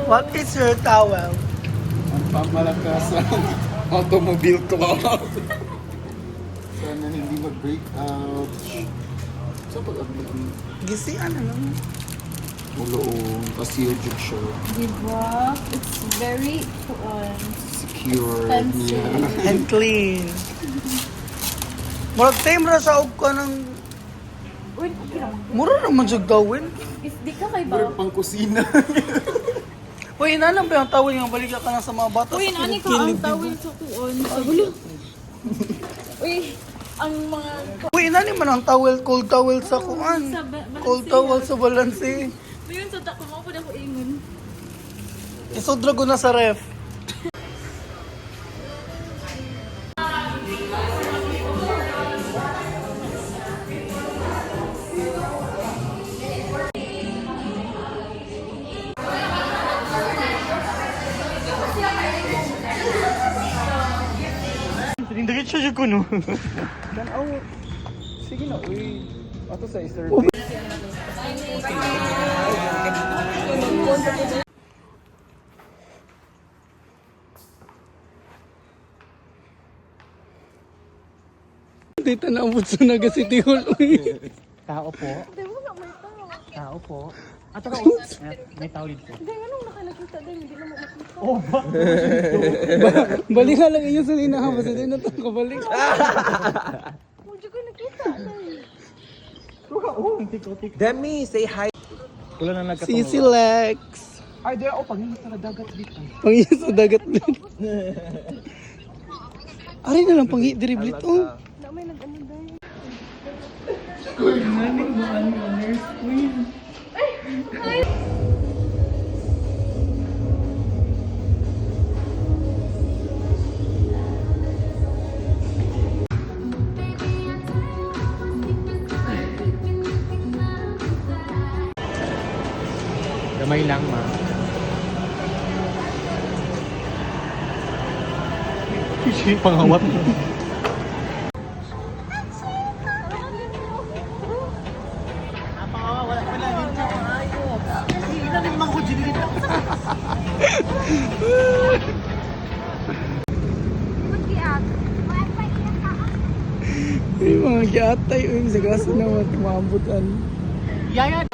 What is your towel? Ang pamalakasan. Automobile to out. Sana hindi mag-break out. Sa pag-abigin. Gisi, ano lang? Uloong. Pasiljuk siya. Diba? It's very Secure. expensive. Yeah. And clean. Murag time ra sa og ka ng... Uy, okay lang. Mura naman siya gawin. If di ka kay Pero ba? pang kusina. Uy, inalang ba yung towel yung balik ka na sa mga bata? Uy, sa nani ka kilig-kilig, ang tawin sa kuon. Sa gulo. Uy, ang mga... Uy, inani man ang towel, cold towel sa kuan. Sa Balanse. Cold towel sa balanse. Ayun, sa tako mo po na ko ingon. Isodra ko na sa ref. Sinindagit siya ko, no? Sige na, uy. Ato sa Easter. Dito na umot sa Naga City Hall. Tao po. Hindi mo na may tao. Tao po. At saka, may tao dito. Hindi, anong nakalakita din? Hindi na makakita. Oh, ba? Balik ka lang iyo sa linahan. Basta din na ito kabalik. Hindi ko nakita. Oh, tik-tik. Demi, say hi. Wala na nagkatawa. Sisi Lex. Ay, di ako pag sa dagat dito. Pangi sa dagat din. Ari na lang pangi dribble to. Na may nag-ano dahil. Gamay lang, ma. Pangawat mo. May mga giatay. Uy, sa kaso na maambutan. Yaya,